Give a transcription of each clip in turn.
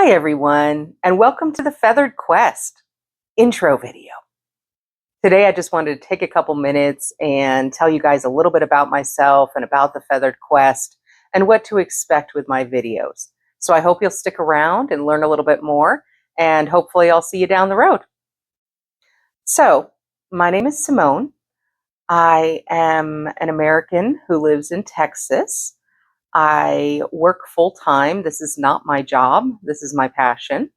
Hi everyone, and welcome to the Feathered Quest intro video. Today I just wanted to take a couple minutes and tell you guys a little bit about myself and about the Feathered Quest and what to expect with my videos. So I hope you'll stick around and learn a little bit more, and hopefully I'll see you down the road. So, my name is Simone. I am an American who lives in Texas. I work full-time. This is not my job. This is my passion.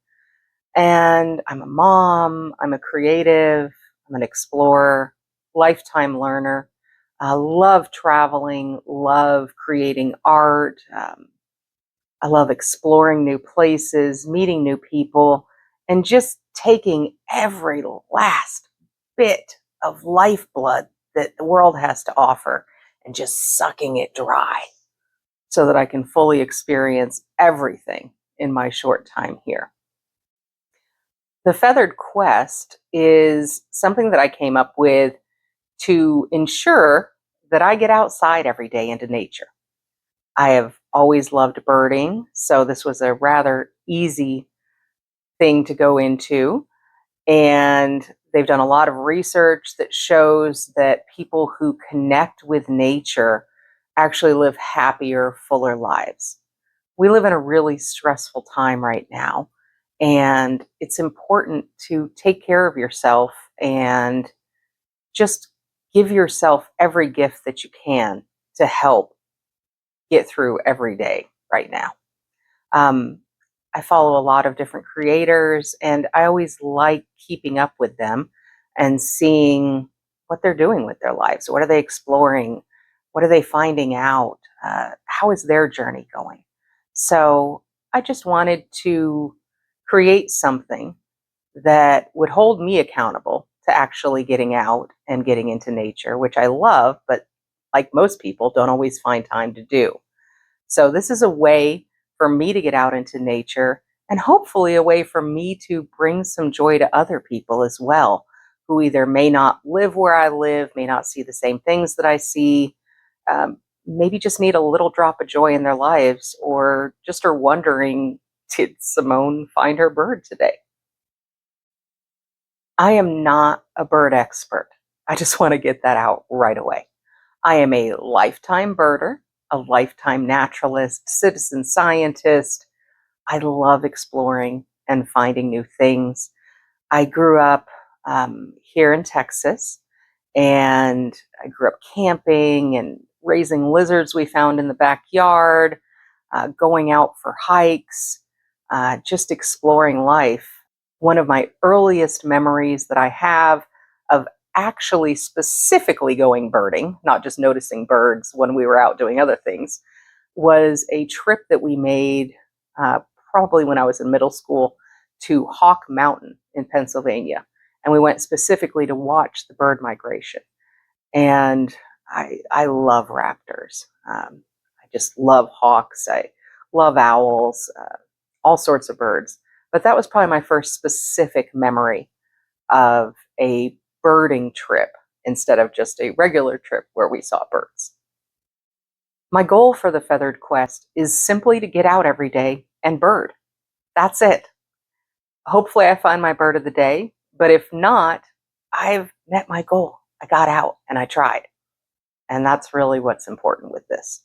And I'm a mom, I'm a creative, I'm an explorer, lifetime learner. I love traveling, love creating art. I love exploring new places, meeting new people, and just taking every last bit of lifeblood that the world has to offer and just sucking it dry so that I can fully experience everything in my short time here. The Feathered Quest is something that I came up with to ensure that I get outside every day into nature. I have always loved birding, so this was a rather easy thing to go into. And they've done a lot of research that shows that people who connect with nature actually live happier, fuller lives. We live in a really stressful time right now, and it's important to take care of yourself and just give yourself every gift that you can to help get through every day right now. I follow a lot of different creators, and I always like keeping up with them and seeing what they're doing with their lives. What are they exploring? What are they finding out? How is their journey going? So I just wanted to create something that would hold me accountable to actually getting out and getting into nature, which I love, but like most people, don't always find time to do. So this is a way for me to get out into nature, and hopefully a way for me to bring some joy to other people as well, who either may not live where I live, may not see the same things that I see, maybe just need a little drop of joy in their lives, or just are wondering, did Simone find her bird today? I am not a bird expert. I just want to get that out right away. I am a lifetime birder, a lifetime naturalist, citizen scientist. I love exploring and finding new things. I grew up here in Texas, and I grew up camping and raising lizards we found in the backyard, going out for hikes, just exploring life. One of my earliest memories that I have of actually specifically going birding, not just noticing birds when we were out doing other things, was a trip that we made uh, probably when I was in middle school to Hawk Mountain in Pennsylvania. And we went specifically to watch the bird migration. And I love raptors. I just love hawks. I love owls, all sorts of birds. But that was probably my first specific memory of a birding trip instead of just a regular trip where we saw birds. My goal for the Feathered Quest is simply to get out every day and bird. That's it. Hopefully I find my bird of the day, but if not, I've met my goal. I got out and I tried. And that's really what's important with this.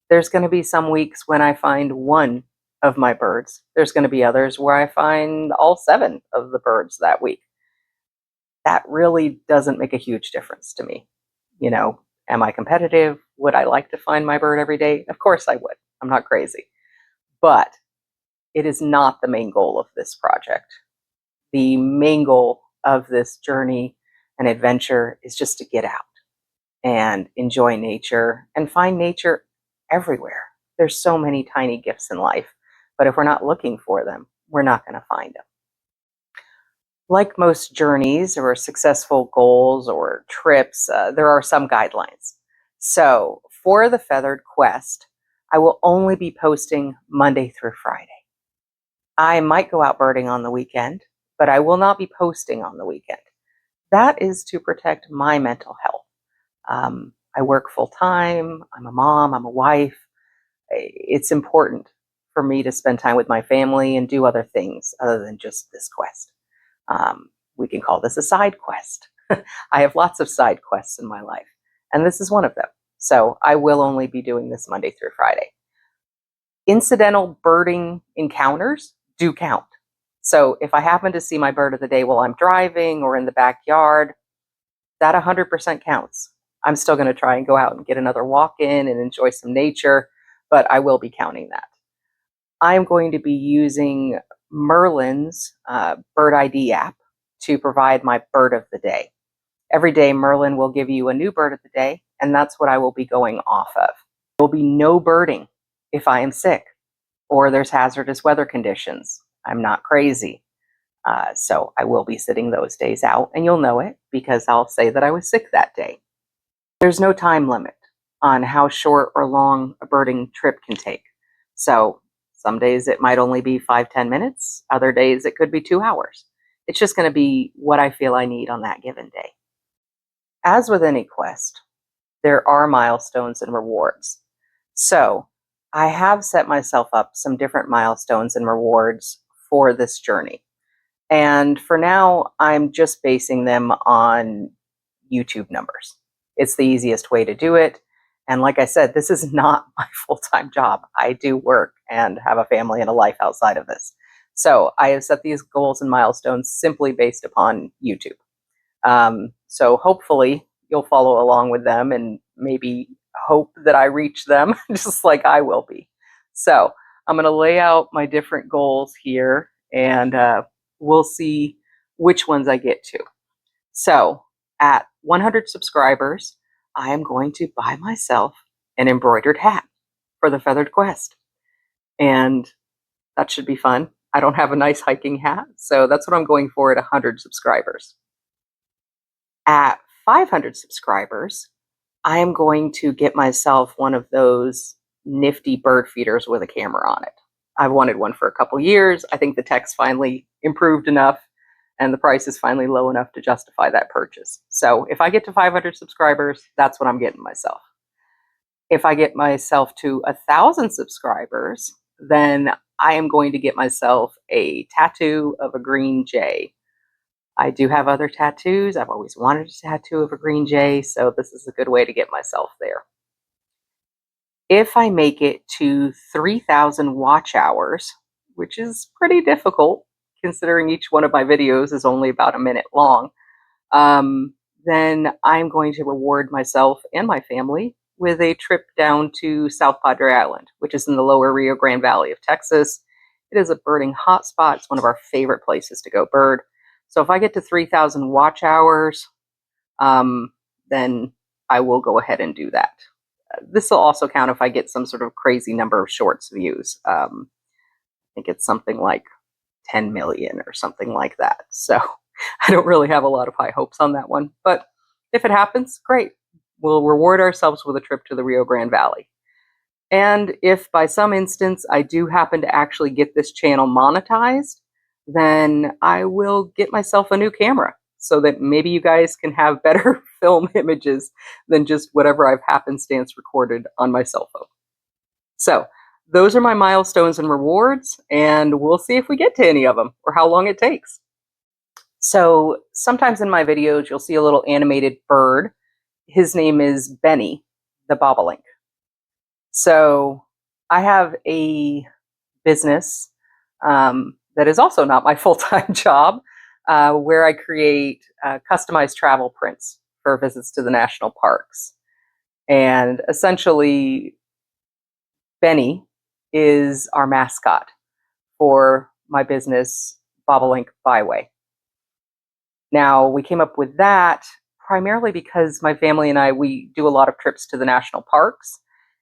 There's going to be some weeks when I find one of my birds. There's going to be others where I find all 7 of the birds that week. That really doesn't make a huge difference to me. You know, am I competitive? Would I like to find my bird every day? Of course I would. I'm not crazy. But it is not the main goal of this project. The main goal of this journey and adventure is just to get out and enjoy nature and find nature everywhere. There's so many tiny gifts in life, but if we're not looking for them, we're not going to find them. Like most journeys or successful goals or trips, there are some guidelines. So for the Feathered Quest, I will only be posting Monday through Friday. I might go out birding on the weekend, but I will not be posting on the weekend. That is to protect my mental health. I work full time, I'm a mom, I'm a wife. It's important for me to spend time with my family and do other things other than just this quest. We can call this a side quest. I have lots of side quests in my life, and this is one of them. So I will only be doing this Monday through Friday. Incidental birding encounters do count. So if I happen to see my bird of the day while I'm driving or in the backyard, that 100% counts. I'm still going to try and go out and get another walk in and enjoy some nature, but I will be counting that. I'm going to be using Merlin's Bird ID app to provide my bird of the day. Every day, Merlin will give you a new bird of the day, and that's what I will be going off of. There will be no birding if I am sick or there's hazardous weather conditions. I'm not crazy. So I will be sitting those days out, and you'll know it because I'll say that I was sick that day. There's no time limit on how short or long a birding trip can take. So some days it might only be 5-10 minutes. Other days it could be 2 hours. It's just going to be what I feel I need on that given day. As with any quest, there are milestones and rewards. So I have set myself up some different milestones and rewards for this journey. And for now, I'm just basing them on YouTube numbers. It's the easiest way to do it. And like I said, this is not my full-time job. I do work and have a family and a life outside of this. So I have set these goals and milestones simply based upon YouTube. So hopefully you'll follow along with them and maybe hope that I reach them just like I will be. So I'm going to lay out my different goals here, and we'll see which ones I get to. So at 100 subscribers, I am going to buy myself an embroidered hat for the Feathered Quest. And that should be fun. I don't have a nice hiking hat, so that's what I'm going for at 100 subscribers. At 500 subscribers, I am going to get myself one of those nifty bird feeders with a camera on it. I've wanted one for a couple years. I think the tech's finally improved enough and the price is finally low enough to justify that purchase. So if I get to 500 subscribers, that's what I'm getting myself. If I get myself to 1,000 subscribers, then I am going to get myself a tattoo of a green jay. I do have other tattoos. I've always wanted a tattoo of a green jay, so this is a good way to get myself there. If I make it to 3,000 watch hours, which is pretty difficult considering each one of my videos is only about a minute long, then I'm going to reward myself and my family with a trip down to South Padre Island, which is in the lower Rio Grande Valley of Texas. It is a birding hotspot. It's one of our favorite places to go bird. So if I get to 3,000 watch hours, then I will go ahead and do that. This will also count if I get some sort of crazy number of shorts views. I think it's something like 10 million or something like that. So I don't really have a lot of high hopes on that one. But if it happens, great. We'll reward ourselves with a trip to the Rio Grande Valley. And if by some instance I do happen to actually get this channel monetized, then I will get myself a new camera so that maybe you guys can have better film images than just whatever I've happenstance recorded on my cell phone. So those are my milestones and rewards, and we'll see if we get to any of them or how long it takes. So sometimes in my videos, you'll see a little animated bird. His name is Benny, the Bobolink. So I have a business that is also not my full-time job, where I create customized travel prints for visits to the national parks. And essentially, Benny is our mascot for my business, Bobolink Byway. Now, we came up with that primarily because my family and I, we do a lot of trips to the national parks.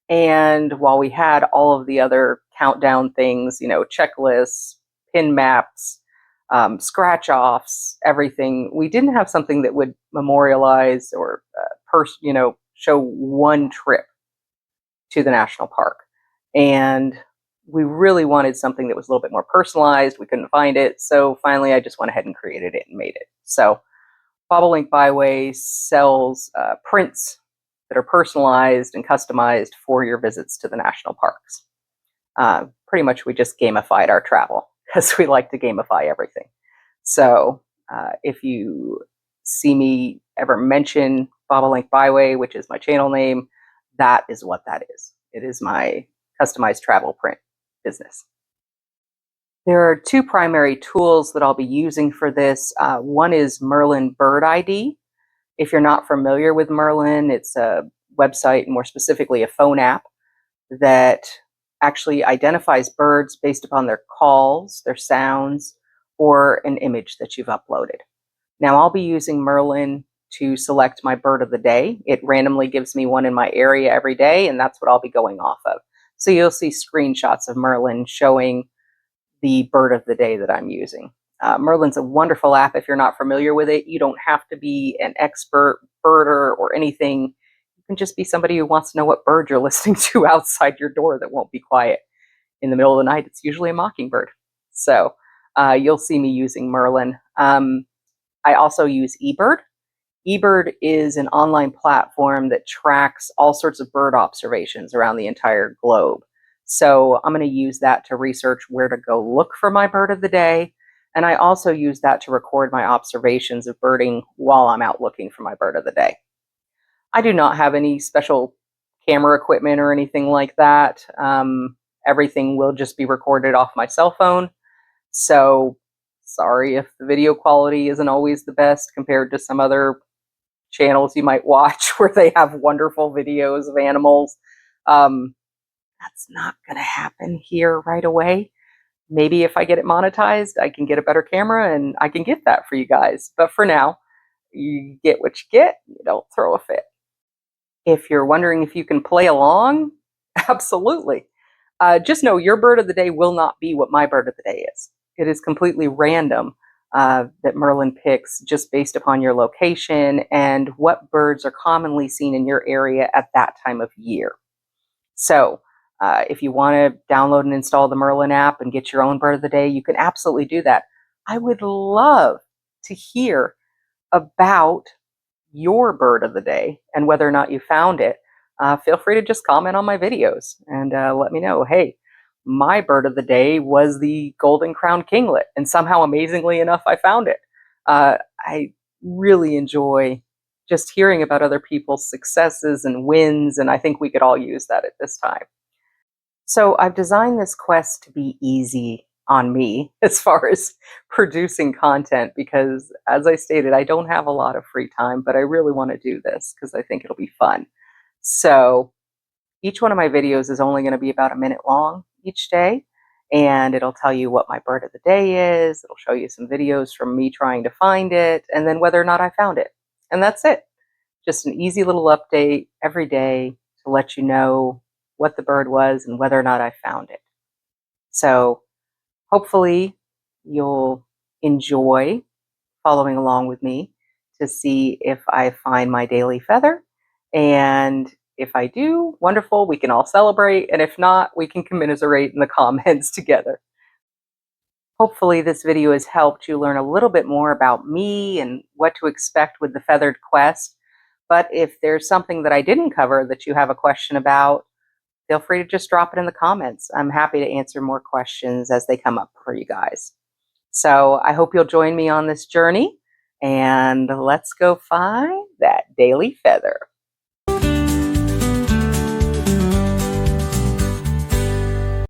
And while we had all of the other countdown things, you know, checklists, pin maps, scratch offs, everything, we didn't have something that would memorialize or show one trip to the national park. And we really wanted something that was a little bit more personalized. We couldn't find it. So finally, I just went ahead and created it and made it. So Bobolink Byway sells prints that are personalized and customized for your visits to the national parks. Pretty much we just gamified our travel because we like to gamify everything. So if you see me ever mention Bobolink Byway, which is my channel name, that is what that is. It is my customized travel print business. There are two primary tools that I'll be using for this. One is Merlin Bird ID. If you're not familiar with Merlin, it's a website, and more specifically a phone app, that actually identifies birds based upon their calls, their sounds, or an image that you've uploaded. Now I'll be using Merlin to select my bird of the day. It randomly gives me one in my area every day, and that's what I'll be going off of. So you'll see screenshots of Merlin showing the bird of the day that I'm using. Merlin's a wonderful app. If you're not familiar with it, you don't have to be an expert birder or anything. You can just be somebody who wants to know what bird you're listening to outside your door that won't be quiet. In the middle of the night, it's usually a mockingbird. So you'll see me using Merlin. I also use eBird. eBird is an online platform that tracks all sorts of bird observations around the entire globe. So I'm going to use that to research where to go look for my bird of the day. And I also use that to record my observations of birding while I'm out looking for my bird of the day. I do not have any special camera equipment or anything like that. Everything will just be recorded off my cell phone. So sorry if the video quality isn't always the best compared to some other channels you might watch where they have wonderful videos of animals. That's not going to happen here right away. Maybe if I get it monetized, I can get a better camera and I can get that for you guys. But for now, you get what you get. You don't throw a fit. If you're wondering if you can play along, absolutely. Just know your bird of the day will not be what my bird of the day is. It is completely random that Merlin picks just based upon your location and what birds are commonly seen in your area at that time of year. So if you want to download and install the Merlin app and get your own bird of the day, you can absolutely do that. I would love to hear about your bird of the day and whether or not you found it. Feel free to just comment on my videos and let me know, hey, my bird of the day was the golden crowned kinglet, and somehow, amazingly enough, I found it. I really enjoy just hearing about other people's successes and wins, and I think we could all use that at this time. So I've designed this quest to be easy on me as far as producing content because, as I stated, I don't have a lot of free time, but I really want to do this because I think it'll be fun. So each one of my videos is only going to be about a minute long each day, and it'll tell you what my bird of the day is. It'll show you some videos from me trying to find it, and then whether or not I found it. And that's it. Just an easy little update every day to let you know what the bird was and whether or not I found it. So hopefully you'll enjoy following along with me to see if I find my daily feather. And if I do, wonderful, we can all celebrate. And if not, we can commiserate in the comments together. Hopefully this video has helped you learn a little bit more about me and what to expect with the Feathered Quest. But if there's something that I didn't cover that you have a question about, feel free to just drop it in the comments. I'm happy to answer more questions as they come up for you guys. So I hope you'll join me on this journey, and let's go find that daily feather.